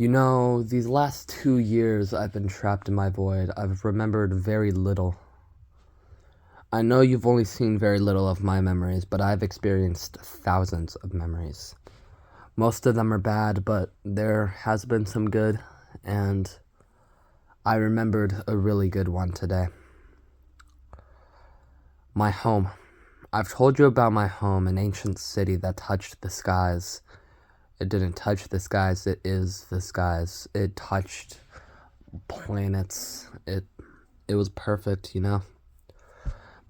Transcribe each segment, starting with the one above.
These last 2 years I've been trapped in my void. I've remembered very little. I know you've only seen very little of my memories, but I've experienced thousands of memories. Most of them are bad, but there has been some good, and I remembered a really good one today. My home. I've told you about my home, an ancient city that touched the skies. It didn't touch the skies, it is the skies. It touched planets. It was perfect,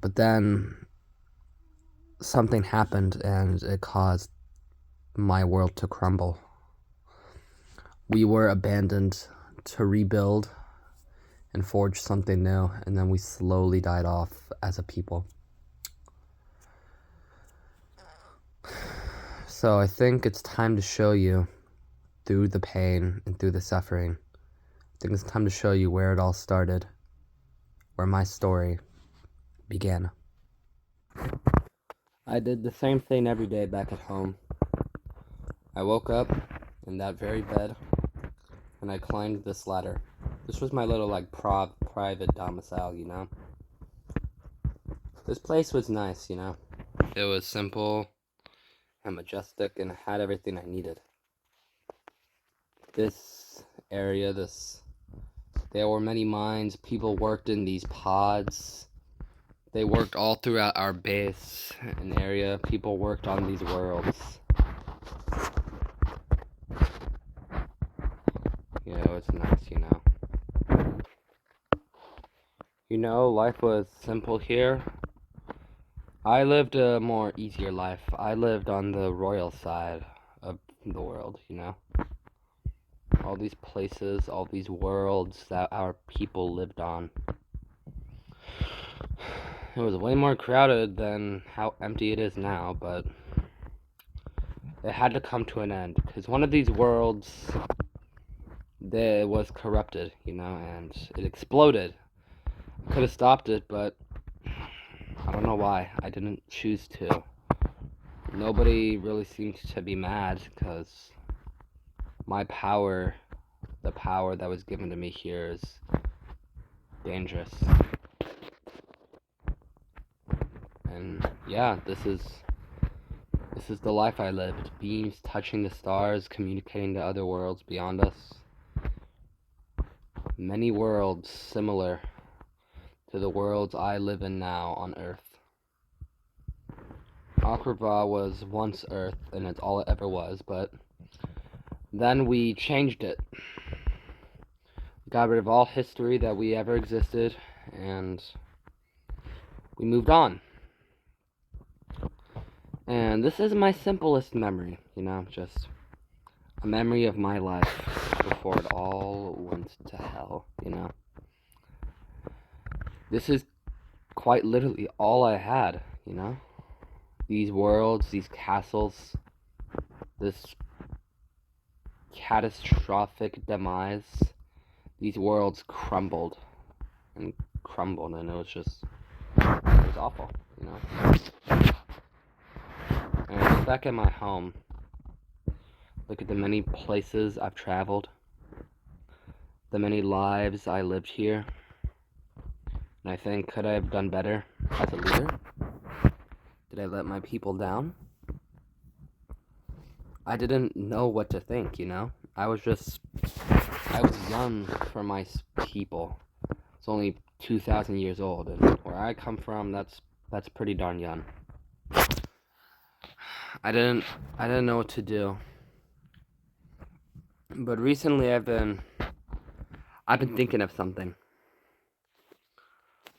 But then something happened and it caused my world to crumble. We were abandoned to rebuild and forge something new, and then we slowly died off as a people. So I think it's time to show you, through the pain and through the suffering, I think it's time to show you where it all started, where my story began. I did the same thing every day back at home. I woke up in that very bed, and I climbed this ladder. This was my little, private domicile, This place was nice, It was simple and majestic, and had everything I needed. This area, there were many mines. People worked in these pods. They worked all throughout our base and area. People worked on these worlds. It's nice, life was simple here. I lived a more easier life. I lived on the royal side of the world, All these places, all these worlds that our people lived on. It was way more crowded than how empty it is now, but it had to come to an end, because one of these worlds, it was corrupted, and it exploded. I could have stopped it, but I don't know why. I didn't choose to. Nobody really seemed to be mad, because my power, the power that was given to me here, is dangerous. And yeah, this is the life I lived. Beams touching the stars, communicating to other worlds beyond us. Many worlds similar to the worlds I live in now on Earth. Akrava was once Earth, and it's all it ever was, but then we changed it. We got rid of all history that we ever existed, and we moved on. And this is my simplest memory, just a memory of my life before it all went to hell, This is quite literally all I had, These worlds, these castles, this catastrophic demise, these worlds crumbled, and it was awful, And I look back at my home, look at the many places I've traveled, the many lives I lived here, and I think, could I have done better as a leader? Did I let my people down? I didn't know what to think, I was young for my people. It's only 2,000 years old, and where I come from, that's pretty darn young. I didn't know what to do. But recently I've been thinking of something.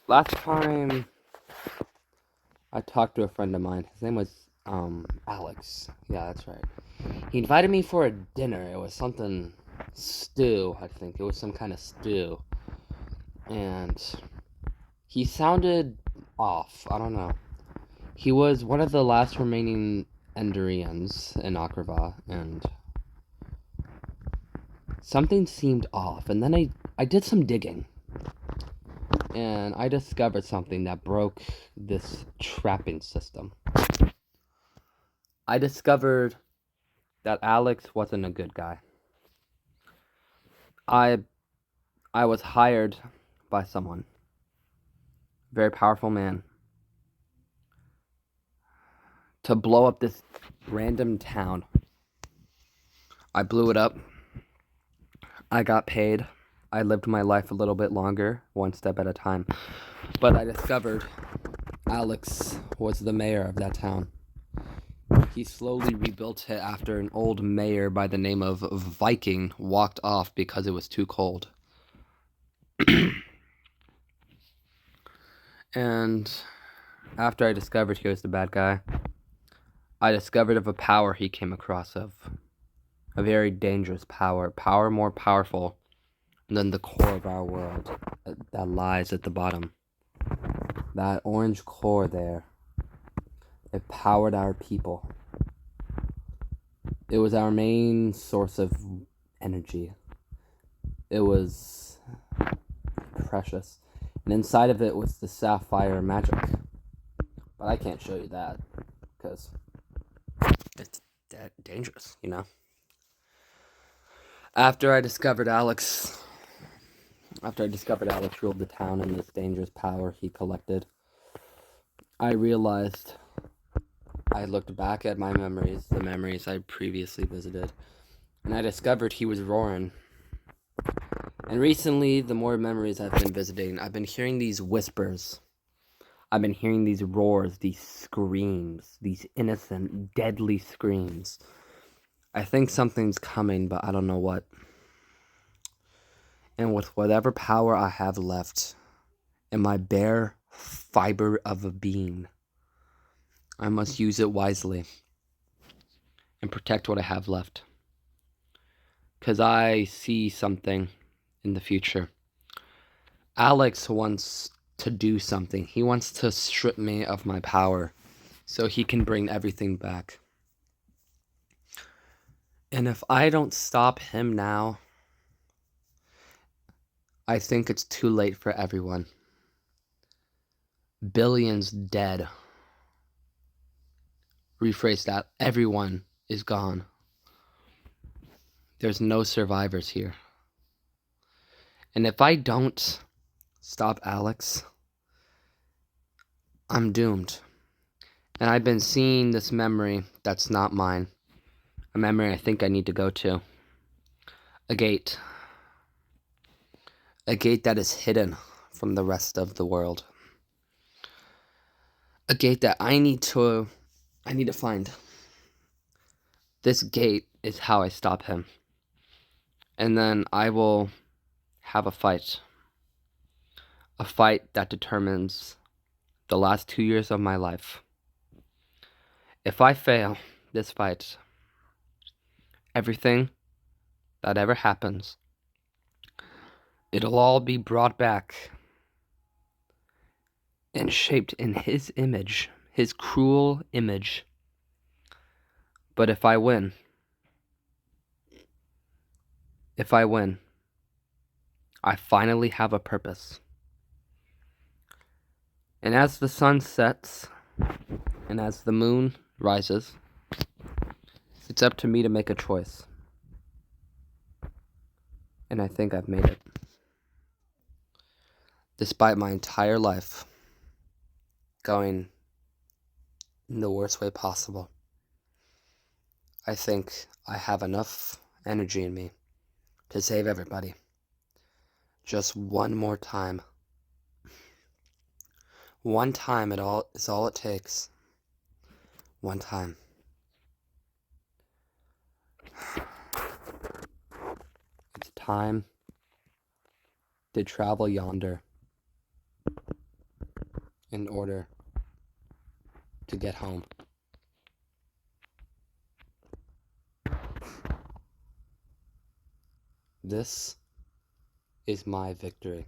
Last time I talked to a friend of mine, his name was Alex. Yeah, that's right. He invited me for a dinner. It was something stew, I think. It was some kind of stew. And he sounded off. I don't know. He was one of the last remaining Endurians in Akrava, and something seemed off. And then I did some digging, and I discovered something that broke this trapping system. I discovered that Alex wasn't a good guy. I was hired by someone, very powerful man, to blow up this random town. I blew it up. I got paid. I lived my life a little bit longer, one step at a time. But I discovered Alex was the mayor of that town. He slowly rebuilt it after an old mayor by the name of Viking walked off because it was too cold. And after I discovered he was the bad guy, I discovered of a power he came across of. A very dangerous power. Power more powerful than the core of our world that lies at the bottom. That orange core there, it powered our people. It was our main source of energy. It was precious. And inside of it was the sapphire magic. But I can't show you that because it's dangerous, you know? After I discovered Alex ruled the town in this dangerous power he collected, I realized, I looked back at my memories, the memories I previously visited, and I discovered he was roaring. And recently, the more memories I've been visiting, I've been hearing these whispers. I've been hearing these roars, these screams, these innocent, deadly screams. I think something's coming, but I don't know what. And with whatever power I have left in my bare fiber of a being, I must use it wisely and protect what I have left. Because I see something in the future. Alex wants to do something. He wants to strip me of my power so he can bring everything back. And if I don't stop him now, I think it's too late for everyone. Billions dead. Rephrase that. Everyone is gone. There's no survivors here. And if I don't stop Alex, I'm doomed. And I've been seeing this memory that's not mine. A memory I think I need to go to. A gate. A gate that is hidden from the rest of the world. A gate that I need to find. This gate is how I stop him. And then I will have a fight. A fight that determines the last 2 years of my life. If I fail this fight, everything that ever happens, it'll all be brought back and shaped in his image, his cruel image. But if I win, I finally have a purpose. And as the sun sets, and as the moon rises, it's up to me to make a choice. And I think I've made it. Despite my entire life going in the worst way possible, I think I have enough energy in me to save everybody. Just one more time. One time is all it takes. One time. It's time to travel yonder in order to get home. This is my victory.